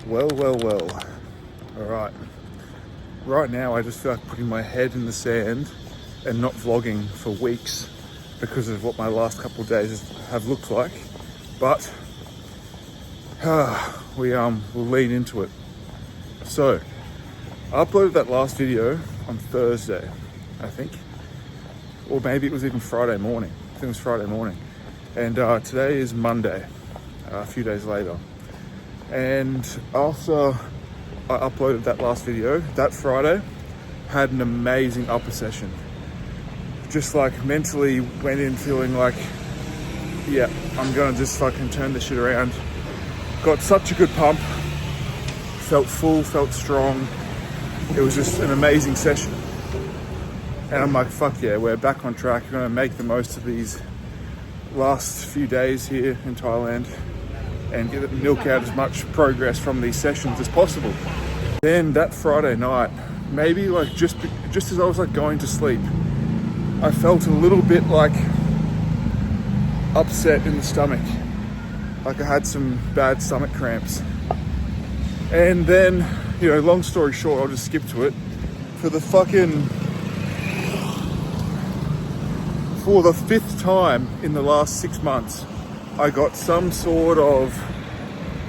Well. All right. Right now, I just feel like putting my head in the sand and not vlogging for weeks because of what my last couple of days have looked like. But we'll lean into it. So, I uploaded that last video on Thursday, I think. Or maybe it was even Friday morning. I think it was Friday morning. And today is Monday, a few days later. And after I uploaded that last video, that Friday, had an amazing upper session. Just like mentally went in feeling like, yeah, I'm gonna just fucking turn this shit around. Got such a good pump, felt full, felt strong. It was just an amazing session. And I'm like, fuck yeah, we're back on track. We're gonna make the most of these last few days here in Thailand and milk out as much progress from these sessions as possible. Then that Friday night, maybe like just as I was like going to sleep, I felt a little bit like upset in the stomach. Like I had some bad stomach cramps. And then, you know, long story short, I'll just skip to it. For the 5th time in the last 6 months, I got some sort of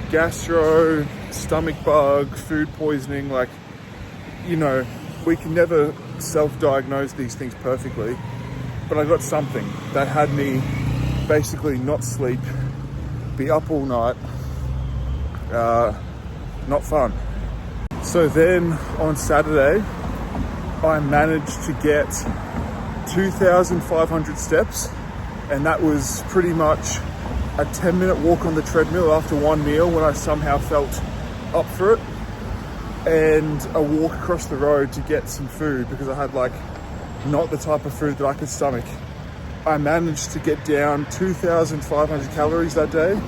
gastro, stomach bug, food poisoning. Like, you know, we can never self-diagnose these things perfectly, but I got something that had me basically not sleep, be up all night, not fun. So then on Saturday, I managed to get 2,500 steps, and that was pretty much a 10-minute walk on the treadmill after one meal when I somehow felt up for it, and a walk across the road to get some food because I had like not the type of food that I could stomach. I managed to get down 2,500 calories that day,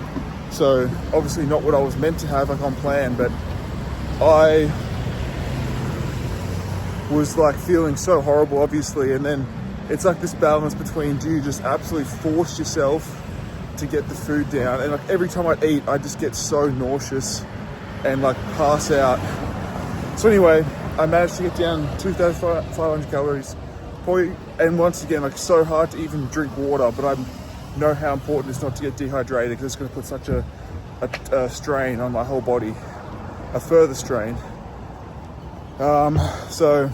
so obviously not what I was meant to have like on plan, but I was like feeling so horrible obviously, and then it's like this balance between, do you just absolutely force yourself to get the food down, and like every time I eat I just get so nauseous and like pass out. So anyway, I managed to get down 2,500 calories. Probably, and once again, like so hard to even drink water, but I know how important it is not to get dehydrated because it's going to put such a strain on my whole body, a further strain. So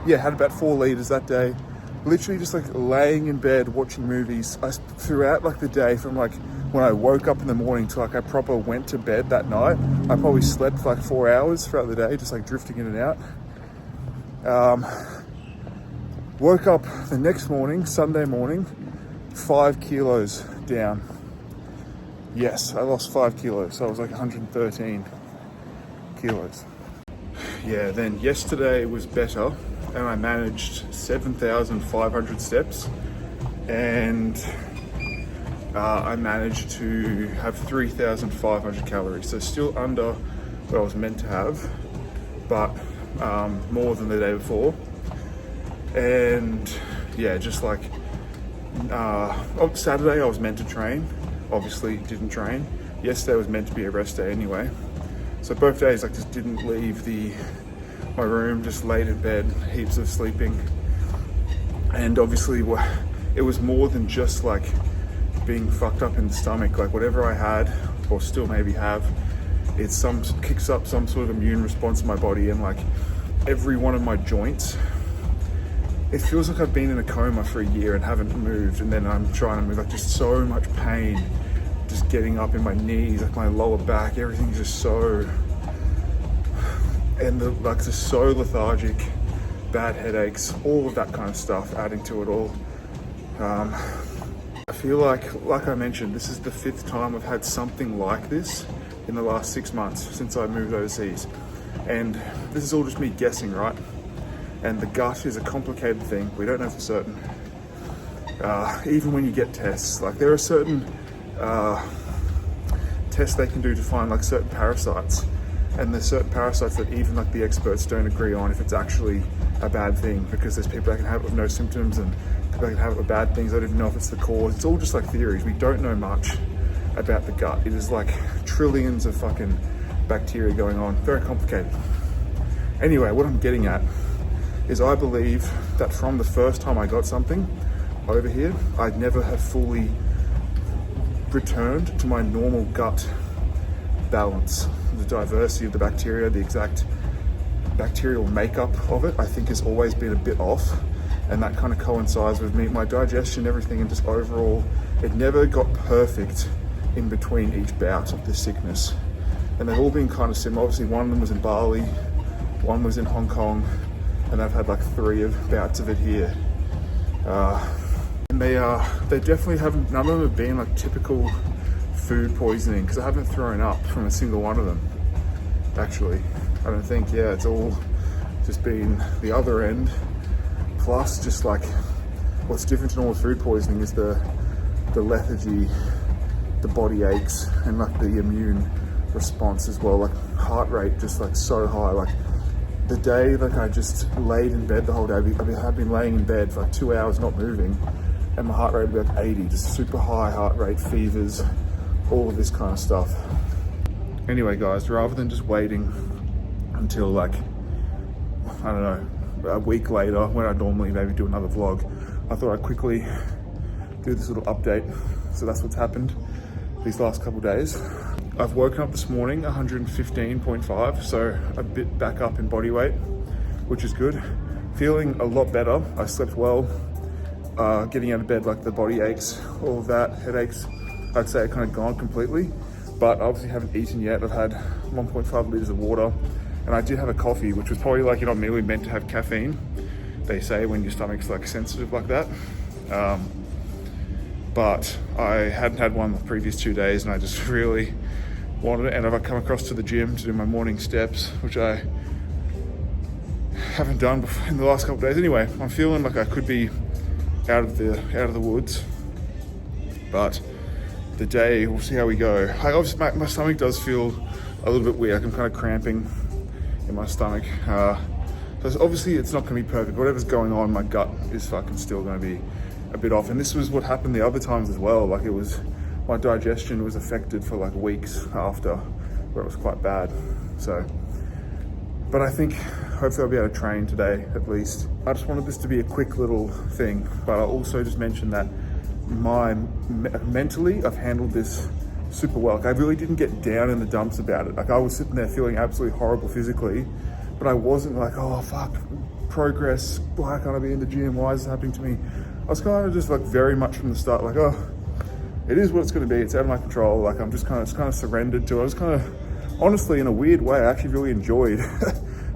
yeah, had about 4 liters that day. Literally just like laying in bed watching movies throughout like the day, from like when I woke up in the morning to like I proper went to bed that night. I probably slept for like 4 hours throughout the day, just like drifting in and out. Woke up the next morning, Sunday morning, 5 kilos down. Yes, I lost 5 kilos, so I was like 113 kilos. Yeah, then yesterday was better, and I managed 7,500 steps, and I managed to have 3,500 calories. So still under what I was meant to have, but more than the day before. And yeah, just like on Saturday I was meant to train, obviously didn't train. Yesterday was meant to be a rest day anyway. So both days I just didn't leave my room, just laid in bed, heaps of sleeping. And obviously it was more than just like being fucked up in the stomach. Like whatever I had, or still maybe have, it kicks up some sort of immune response in my body, and like every one of my joints, it feels like I've been in a coma for a year and haven't moved, and then I'm trying to move, like just so much pain, just getting up in my knees, like my lower back, everything's just so, and just so lethargic, bad headaches, all of that kind of stuff adding to it all. I feel like I mentioned, this is the 5th time I've had something like this in the last 6 months since I moved overseas. And this is all just me guessing, right? And the gut is a complicated thing. We don't know for certain. Even when you get tests, like there are certain tests they can do to find like certain parasites. And there's certain parasites that even like the experts don't agree on if it's actually a bad thing, because there's people that can have it with no symptoms and people that can have it with bad things. I don't even know if it's the cause. It's all just like theories. We don't know much about the gut. It is like trillions of fucking bacteria going on. Very complicated. Anyway, what I'm getting at is I believe that from the first time I got something over here, I'd never have fully returned to my normal gut balance. The diversity of the bacteria, the exact bacterial makeup of it, I think has always been a bit off. And that kind of coincides with me, my digestion, everything, and just overall, it never got perfect in between each bout of this sickness. And they've all been kind of similar. Obviously, one of them was in Bali, one was in Hong Kong, and I've had like 3 bouts of it here. And they definitely haven't, none of them have been like typical food poisoning, because I haven't thrown up from a single one of them, actually. I don't think, yeah, it's all just been the other end. Plus, just like, what's different to normal food poisoning is the lethargy, the body aches, and like the immune response as well. Like heart rate just like so high. Like the day like I just laid in bed the whole day, I've been laying in bed for like 2 hours not moving, and my heart rate would be like 80, just super high heart rate, fevers, all of this kind of stuff. Anyway guys, rather than just waiting until like, I don't know, a week later when I'd normally maybe do another vlog, I thought I'd quickly do this little update. So that's what's happened these last couple of days. I've woken up this morning 115.5, so a bit back up in body weight, which is good. Feeling a lot better. I slept well, getting out of bed, like the body aches, all of that, headaches, I'd say are kind of gone completely, but I obviously haven't eaten yet. I've had 1.5 liters of water, and I did have a coffee, which was probably like, you're not really meant to have caffeine, they say, when your stomach's like sensitive like that. But I hadn't had one the previous 2 days, and I just really wanted it. And I've come across to the gym to do my morning steps, which I haven't done before in the last couple of days. Anyway, I'm feeling like I could be out of the woods, but the day, we'll see how we go. Obviously my stomach does feel a little bit weird. I'm kind of cramping in my stomach. So obviously it's not going to be perfect. Whatever's going on, my gut is fucking still going to be a bit off. And this was what happened the other times as well. Like, it was, my digestion was affected for like weeks after, where it was quite bad. So, but I think hopefully I'll be able to train today at least. I just wanted this to be a quick little thing, but I'll also just mention that mentally I've handled this super well. Like, I really didn't get down in the dumps about it. Like, I was sitting there feeling absolutely horrible physically, but I wasn't like, oh fuck, progress, why can't I be in the gym, why is this happening to me? I was kind of just like very much from the start like, oh, it is what it's going to be, it's out of my control. Like, I'm just kind of surrendered to it. I was kind of, honestly, in a weird way, I actually really enjoyed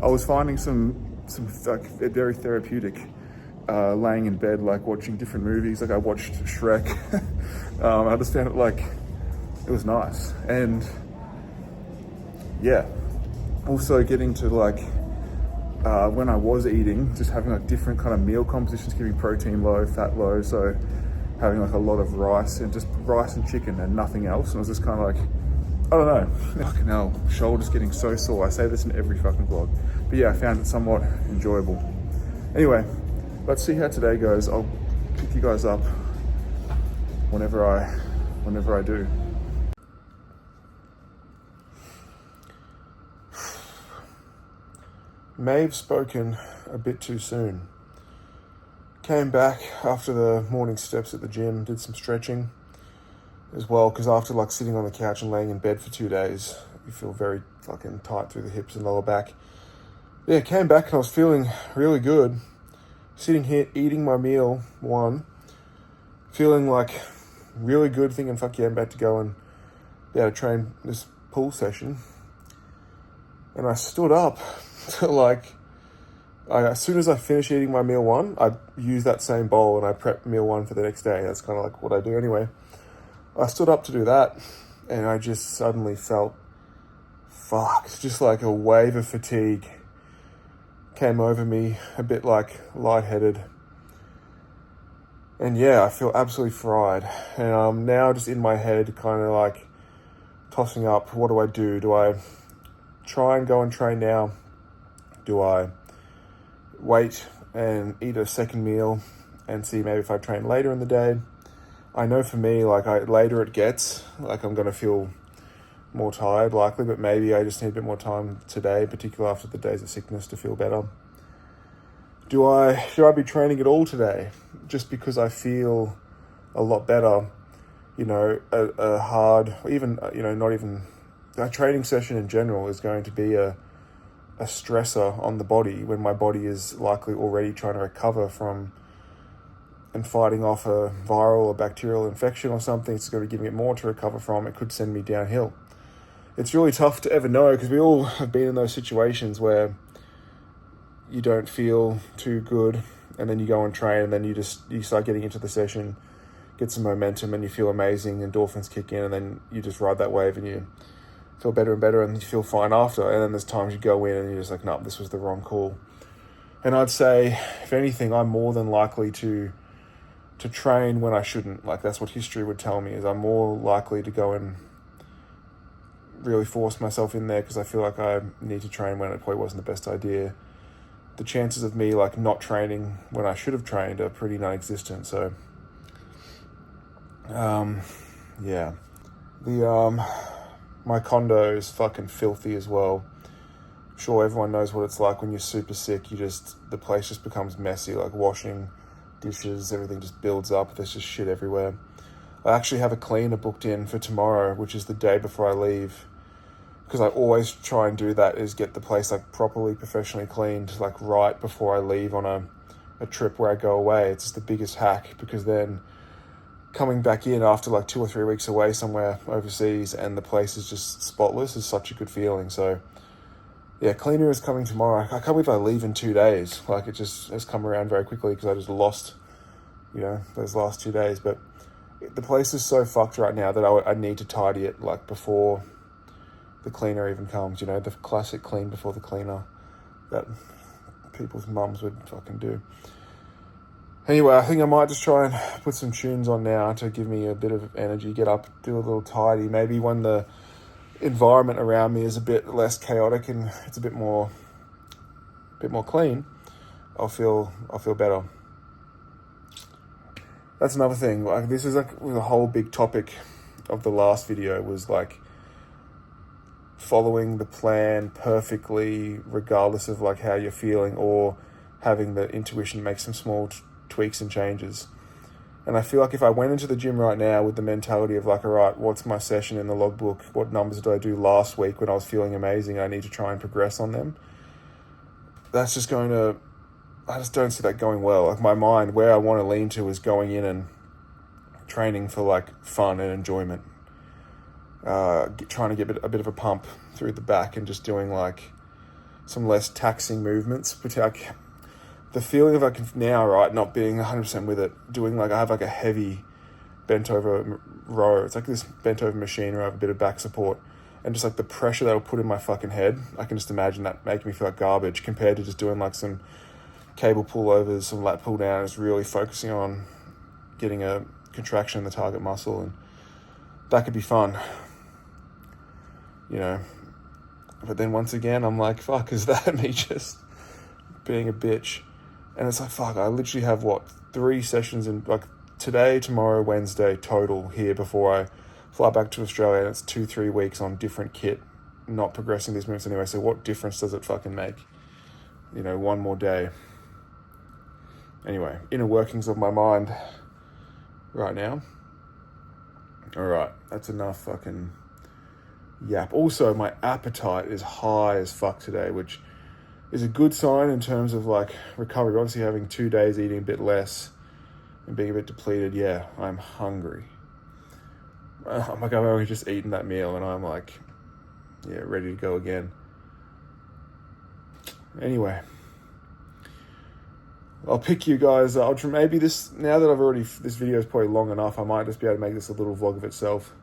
I was finding some like very therapeutic laying in bed, like watching different movies. Like, I watched Shrek. I just found it like, it was nice. And yeah, also getting to like, when I was eating, just having like different kind of meal compositions, giving protein low, fat low. So having like a lot of rice and just rice and chicken and nothing else. And I was just kind of like, I don't know, fucking hell, shoulders getting so sore. I say this in every fucking vlog, but yeah, I found it somewhat enjoyable. Anyway, let's see how today goes. I'll pick you guys up whenever I do. May have spoken a bit too soon. Came back after the morning steps at the gym, did some stretching as well, because after like sitting on the couch and laying in bed for 2 days, you feel very fucking tight through the hips and lower back. Yeah, came back and I was feeling really good. Sitting here, eating my meal, feeling like really good, thinking, fuck yeah, I'm about to go and be able to train this pool session. And I stood up to like, as soon as I finish eating my meal 1, I use that same bowl and I prep meal 1 for the next day. That's kind of like what I do anyway. I stood up to do that and I just suddenly felt fucked. Just like a wave of fatigue came over me, a bit like lightheaded. And yeah, I feel absolutely fried. And I'm now just in my head kind of like tossing up, what do I do? Do I try and go and train now? Do I wait and eat a second meal and see maybe if I train later in the day? I know for me, like later it gets, like I'm going to feel more tired likely, but maybe I just need a bit more time today, particularly after the days of sickness, to feel better. Should I be training at all today? Just because I feel a lot better, you know, a hard, even, you know, not even, a training session in general is going to be a stressor on the body when my body is likely already trying to recover from and fighting off a viral or bacterial infection or something. It's going to be giving it more to recover from. It could send me downhill. It's really tough to ever know, because we all have been in those situations where you don't feel too good and then you go and train and then you start getting into the session, get some momentum and you feel amazing, endorphins kick in, and then you just ride that wave and you feel better and better and you feel fine after. And then there's times you go in and you're just like, no, this was the wrong call. And I'd say, if anything, I'm more than likely to train when I shouldn't. Like, that's what history would tell me, is I'm more likely to go and really force myself in there because I feel like I need to train when it probably wasn't the best idea. The chances of me like not training when I should have trained are pretty non-existent. So, yeah. My condo is fucking filthy as well. I'm sure everyone knows what it's like when you're super sick. The place just becomes messy, like washing dishes, everything just builds up. There's just shit everywhere. I actually have a cleaner booked in for tomorrow, which is the day before I leave, because I always try and do that, is get the place like properly professionally cleaned like right before I leave on a trip where I go away. It's just the biggest hack, because then coming back in after like 2 or 3 weeks away somewhere overseas and the place is just spotless is such a good feeling. So yeah, cleaner is coming tomorrow. I can't believe I leave in 2 days. Like, it just has come around very quickly because I just lost, you know, those last 2 days. But the place is so fucked right now that I need to tidy it like before the cleaner even comes. You know, the classic clean before the cleaner that people's mums would fucking do. Anyway, I think I might just try and put some tunes on now to give me a bit of energy, get up, do a little tidy. Maybe when the environment around me is a bit less chaotic and it's a bit more clean, I'll feel better. That's another thing. Like, this is like the whole big topic of the last video, was like following the plan perfectly regardless of like how you're feeling, or having the intuition to make some small tweaks and changes. And I feel like if I went into the gym right now with the mentality of like, all right, what's my session in the logbook? What numbers did I do last week when I was feeling amazing? I need to try and progress on them. I just don't see that going well. Like, my mind, where I want to lean to, is going in and training for like fun and enjoyment. Trying to get a bit of a pump through the back and just doing like some less taxing movements. But like, the feeling of like now, right, not being 100% with it, doing like, I have like a heavy bent over row. It's like this bent over machine where I have a bit of back support, and just like the pressure that'll put in my fucking head, I can just imagine that making me feel like garbage, compared to just doing like some cable pullovers, some lat pull downs, really focusing on getting a contraction in the target muscle. And that could be fun, you know. But then once again, I'm like, fuck, is that me just being a bitch? And it's like, fuck, I literally have, 3 sessions in, like, today, tomorrow, Wednesday total here before I fly back to Australia, and it's 2-3 weeks on different kit, not progressing these movements anyway. So what difference does it fucking make? You know, one more day. Anyway, inner workings of my mind right now. All right, that's enough fucking yap. Also, my appetite is high as fuck today, which is a good sign in terms of like recovery. Obviously, having 2 days eating a bit less and being a bit depleted, yeah, I'm hungry. I'm like, I've only just eaten that meal and I'm like, yeah, ready to go again. Anyway, I'll pick you guys. Maybe this, now that this video is probably long enough, I might just be able to make this a little vlog of itself.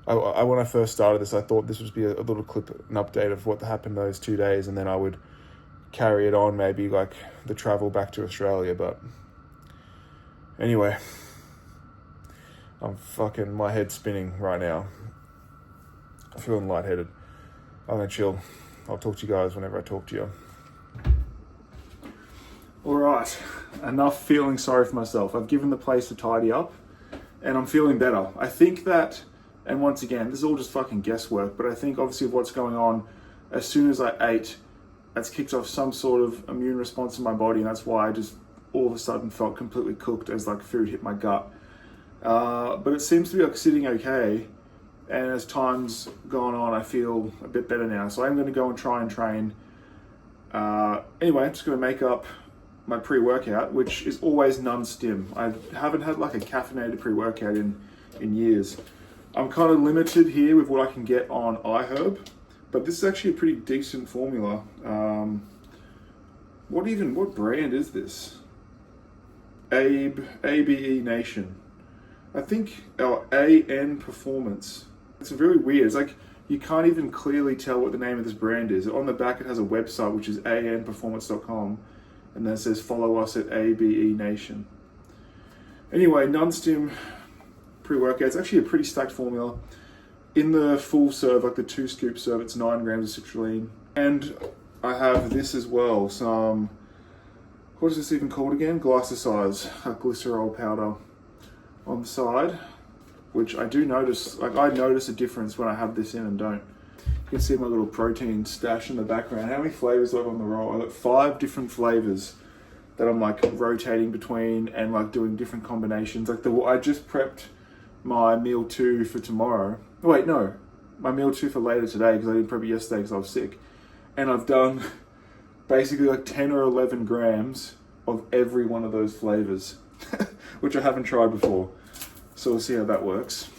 When I first started this, I thought this would be a little clip, an update of what happened those 2 days, and then I would carry it on, maybe like the travel back to Australia. But anyway, my head's spinning right now. I'm feeling lightheaded. I'm gonna chill. I'll talk to you guys whenever I talk to you. All right, enough feeling sorry for myself. I've given the place a tidy up and I'm feeling better. I think that And once again, this is all just fucking guesswork, but I think obviously of what's going on, as soon as I ate, that's kicked off some sort of immune response in my body, and that's why I just all of a sudden felt completely cooked as like food hit my gut. But it seems to be like sitting okay, and as time's gone on, I feel a bit better now. So I'm going to go and try and train. Anyway, I'm just going to make up my pre-workout, which is always non-stim. I haven't had like a caffeinated pre-workout in years. I'm kind of limited here with what I can get on iHerb, but this is actually a pretty decent formula. What brand is this? ABE Nation. I think, AN Performance. It's very weird. It's like, you can't even clearly tell what the name of this brand is. On the back it has a website, which is anperformance.com, and then it says follow us at ABE Nation. Anyway, non-stim pre-workout. It's actually a pretty stacked formula. In the full serve, like the 2-scoop serve, it's 9 grams of citrulline. And I have this as well, some, what is this even called again? Glycosize, a glycerol powder on the side, which I do notice, like I notice a difference when I have this in and don't. You can see my little protein stash in the background. How many flavors do I have on the roll? I've got 5 different flavors that I'm like rotating between and like doing different combinations. Like I just prepped my meal 2 for tomorrow. Wait, no, my meal 2 for later today because I didn't prep it yesterday because I was sick. And I've done basically like 10 or 11 grams of every one of those flavors, which I haven't tried before. So we'll see how that works.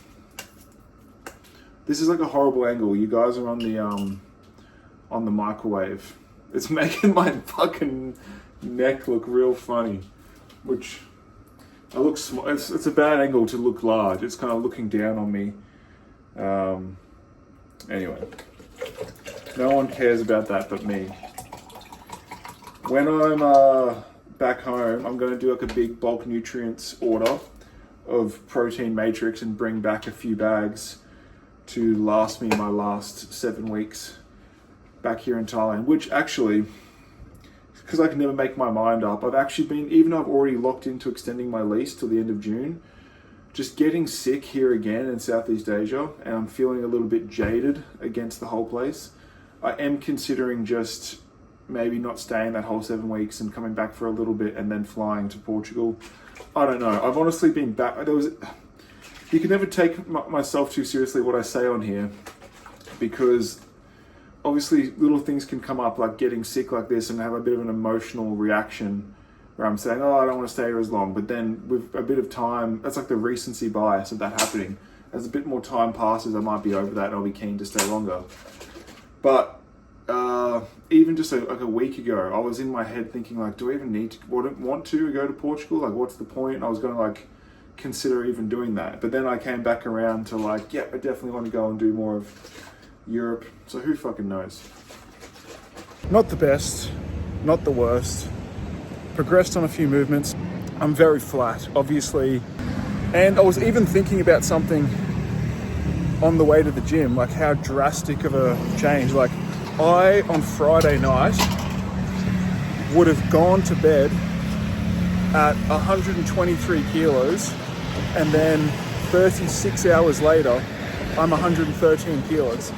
This is like a horrible angle. You guys are on the microwave. It's making my fucking neck look real funny, which I look small. It's a bad angle to look large. It's kind of looking down on me. Anyway, no one cares about that but me. When I'm back home, I'm going to do like a big bulk nutrients order of protein matrix and bring back a few bags to last me my last 7 weeks back here in Thailand, which actually, because I can never make my mind up, I've actually been, even though I've already locked into extending my lease till the end of June, just getting sick here again in Southeast Asia, and I'm feeling a little bit jaded against the whole place. I am considering just maybe not staying that whole 7 weeks and coming back for a little bit and then flying to Portugal. I don't know. I've honestly been back. You can never take myself too seriously what I say on here, because obviously little things can come up like getting sick like this and have a bit of an emotional reaction where I'm saying, oh, I don't want to stay here as long. But then with a bit of time, that's like the recency bias of that happening. As a bit more time passes, I might be over that and I'll be keen to stay longer. But even just like a week ago, I was in my head thinking like, do I even need to, want to go to Portugal? Like, what's the point? And I was going to like consider even doing that. But then I came back around to like, yeah, I definitely want to go and do more of Europe. So who fucking knows? Not the best, not the worst. Progressed on a few movements. I'm very flat, obviously. And I was even thinking about something on the way to the gym, like how drastic of a change. Like I, on Friday night, would have gone to bed at 123 kilos, and then 36 hours later, I'm 113 kilos.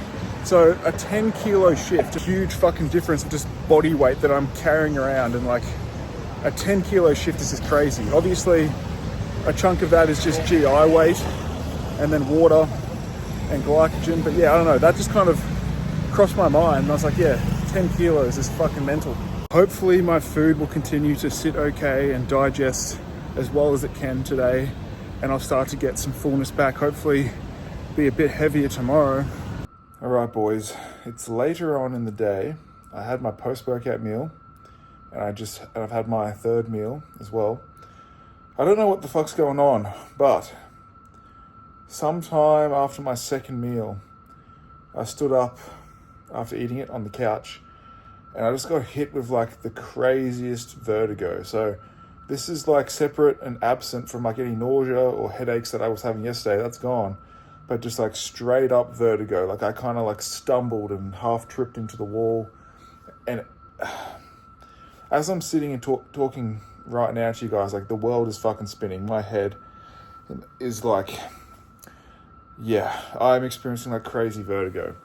So a 10 kilo shift, a huge fucking difference of just body weight that I'm carrying around, and like a 10 kilo shift is just crazy. Obviously, a chunk of that is just GI weight, and then water and glycogen. But yeah, I don't know, that just kind of crossed my mind, and I was like, yeah, 10 kilos is fucking mental. Hopefully my food will continue to sit okay and digest as well as it can today, and I'll start to get some fullness back. Hopefully be a bit heavier tomorrow. All right, boys, it's later on in the day. I had my post-workout meal, and I've had my third meal as well. I don't know what the fuck's going on, but sometime after my second meal, I stood up after eating it on the couch, and I just got hit with like the craziest vertigo. So this is like separate and absent from like any nausea or headaches that I was having yesterday. That's gone. But just like straight up vertigo. Like I kind of like stumbled and half tripped into the wall. And as I'm sitting and talking right now to you guys, like the world is fucking spinning. My head is like, Yeah, I'm experiencing like crazy vertigo.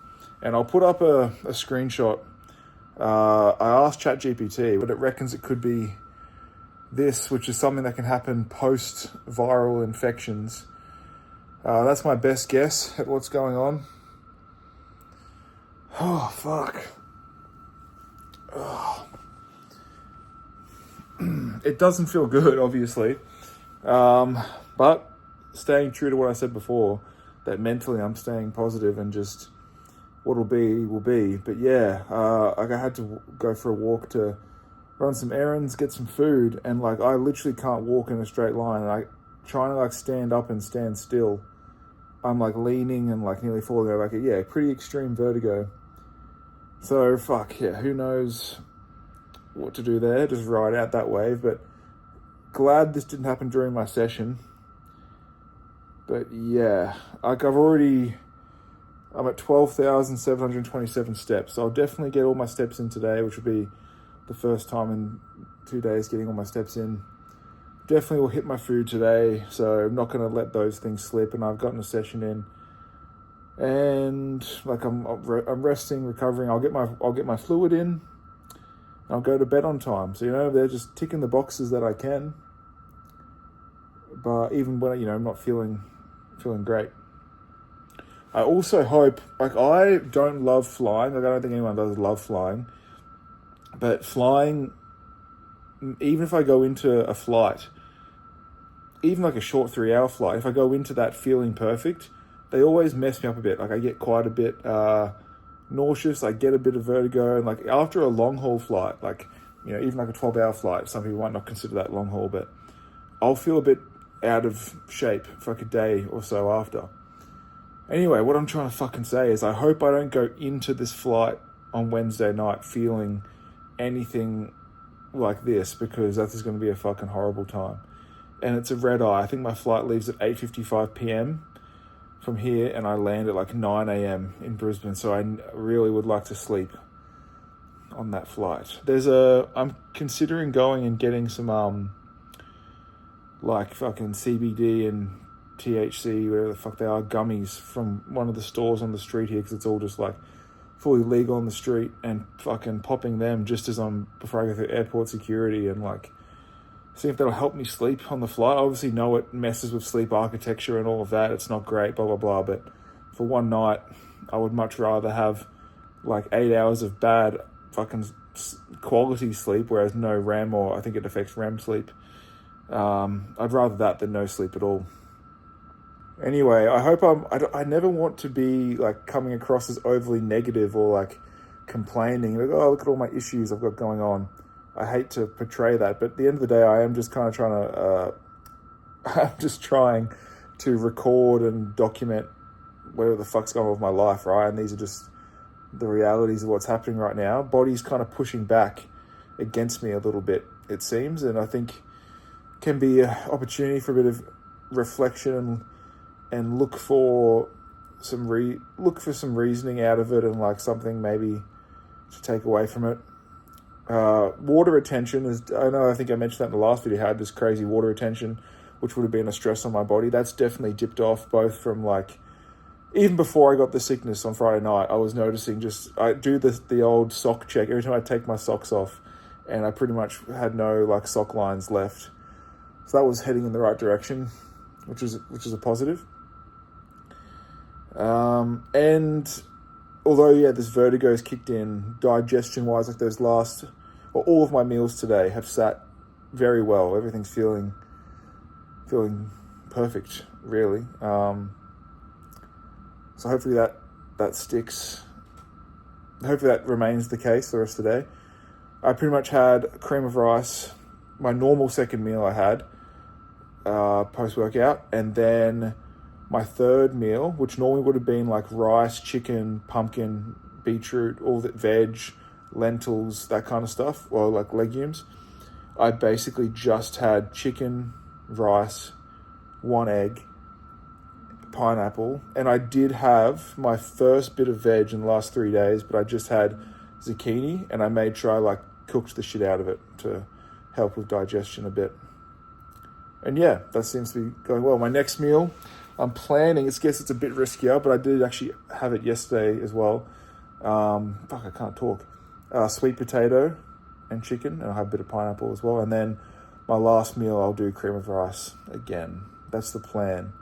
And I'll put up a screenshot. I asked ChatGPT, but it reckons it could be this, which is something that can happen post-viral infections. That's my best guess at what's going on. Oh, fuck. Oh. It doesn't feel good, obviously. But staying true to what I said before, that mentally I'm staying positive and just what'll be will be. But yeah, I had to go for a walk to run some errands, get some food, and like I literally can't walk in a straight line. And I trying to like stand up and stand still. I'm like leaning and like nearly falling over. Like yeah, pretty extreme vertigo. So fuck yeah, who knows what to do there? Just ride out that wave. But glad this didn't happen during my session. But yeah, like I'm at 12,727 steps. So I'll definitely get all my steps in today, which will be the first time in 2 days getting all my steps in. Definitely will hit my food today, so I'm not going to let those things slip. And I've gotten a session in, and like I'm resting, recovering. I'll get my fluid in, and I'll go to bed on time. So they're just ticking the boxes that I can. But even when I'm not feeling great. I also hope, like I don't love flying. Like I don't think anyone does love flying. But flying, even if I go into a flight, even like a short 3-hour flight, if I go into that feeling perfect, they always mess me up a bit. Like I get quite a bit nauseous. I get a bit of vertigo. And like after a long haul flight, like, even like a 12-hour flight, some people might not consider that long haul, but I'll feel a bit out of shape for like a day or so after. Anyway, what I'm trying to fucking say is I hope I don't go into this flight on Wednesday night feeling anything like this, because that is going to be a fucking horrible time. And it's a red eye. I think my flight leaves at 8:55 p.m. from here, and I land at like 9 a.m. in Brisbane. So I really would like to sleep on that flight. I'm considering going and getting some like fucking CBD and THC, whatever the fuck they are, gummies from one of the stores on the street here, because it's all just like fully legal on the street, and fucking popping them just as before I go through airport security, and like see if that'll help me sleep on the flight. I obviously know it messes with sleep architecture and all of that. It's not great, blah, blah, blah. But for one night, I would much rather have like 8 hours of bad fucking quality sleep, whereas no REM, or I think it affects REM sleep. I'd rather that than no sleep at all. Anyway, I hope I never want to be like coming across as overly negative or like complaining, like, oh, look at all my issues I've got going on. I hate to portray that, but at the end of the day, I am just kind of I'm just trying to record and document whatever the fuck's going on with my life, right? And these are just the realities of what's happening right now. Body's kind of pushing back against me a little bit, it seems, and I think can be an opportunity for a bit of reflection and look for some reasoning out of it, and like something maybe to take away from it. Water retention I think I mentioned that in the last video. I had this crazy water retention, which would have been a stress on my body. That's definitely dipped off, both from like, even before I got the sickness on Friday night, I was noticing I do the old sock check every time I take my socks off, and I pretty much had no like sock lines left. So that was heading in the right direction, which is a positive. And although, this vertigo's kicked in, digestion-wise, like all of my meals today have sat very well. Everything's feeling perfect, really. So hopefully that sticks. Hopefully that remains the case the rest of the day. I pretty much had a cream of rice, my normal second meal I had post-workout, and then my third meal, which normally would have been like rice, chicken, pumpkin, beetroot, all that veg, lentils, that kind of stuff, or like legumes. I basically just had chicken, rice, 1 egg, pineapple, and I did have my first bit of veg in the last 3 days, but I just had zucchini, and I made sure I like cooked the shit out of it to help with digestion a bit. And yeah, that seems to be going well. My next meal I'm planning, I guess it's a bit riskier, but I did actually have it yesterday as well. Fuck, I can't talk. Sweet potato and chicken, and I'll have a bit of pineapple as well. And then my last meal, I'll do cream of rice again. That's the plan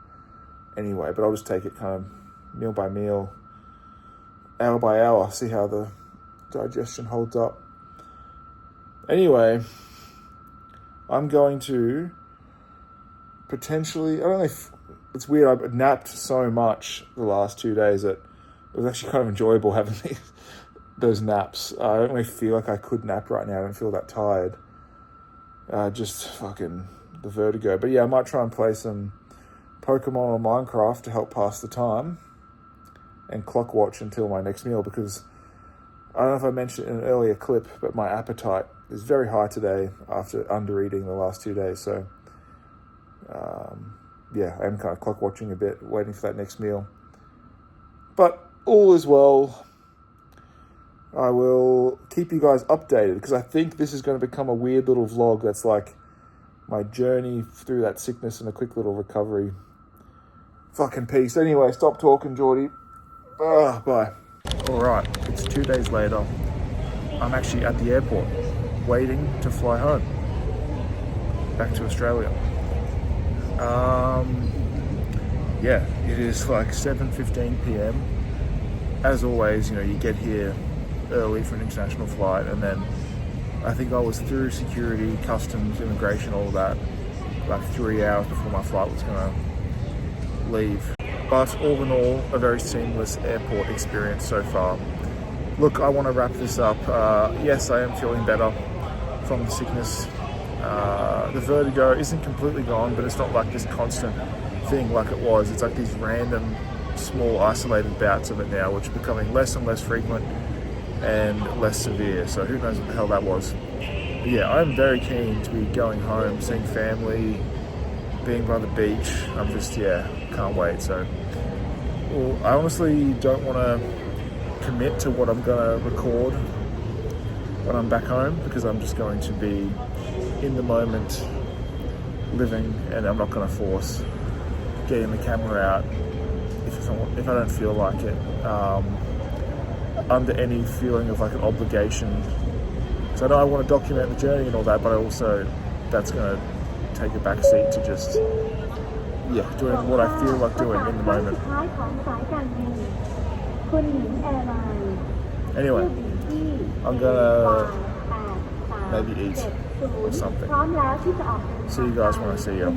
anyway, but I'll just take it kind of meal by meal, hour by hour, see how the digestion holds up. Anyway, I'm going to potentially, I don't know if, it's weird, I've napped so much the last 2 days that it was actually kind of enjoyable having those naps. I don't really feel like I could nap right now. I don't feel that tired. Just fucking the vertigo. But yeah, I might try and play some Pokemon or Minecraft to help pass the time and clock watch until my next meal, because I don't know if I mentioned it in an earlier clip, but my appetite is very high today after under eating the last 2 days. So yeah, I am kind of clock watching a bit, waiting for that next meal. But all is well. I will keep you guys updated, because I think this is going to become a weird little vlog that's like my journey through that sickness and a quick little recovery. Fucking peace. Anyway, stop talking, Geordie. Bye. Alright, it's 2 days later. I'm actually at the airport, waiting to fly home. Back to Australia. Yeah, it is like 7:15 p.m. As always, you get here early for an international flight, and then I think I was through security, customs, immigration, all that, like 3 hours before my flight was gonna leave. But all in all, a very seamless airport experience so far. Look, I want to wrap this up. Yes, I am feeling better from the sickness. The vertigo isn't completely gone, but it's not like this constant thing like it was. It's like these random, small, isolated bouts of it now, which are becoming less and less frequent and less severe. So who knows what the hell that was. But yeah, I'm very keen to be going home, seeing family, being by the beach. I'm just, can't wait. So, well, I honestly don't want to commit to what I'm going to record when I'm back home, because I'm just going to be in the moment, living, and I'm not going to force getting the camera out if I don't feel like it, under any feeling of like an obligation. So I know I want to document the journey and all that, but I also, that's going to take a back seat to just, doing what I feel like doing in the moment. Anyway, I'm gonna maybe eat or something. See you guys when I see you.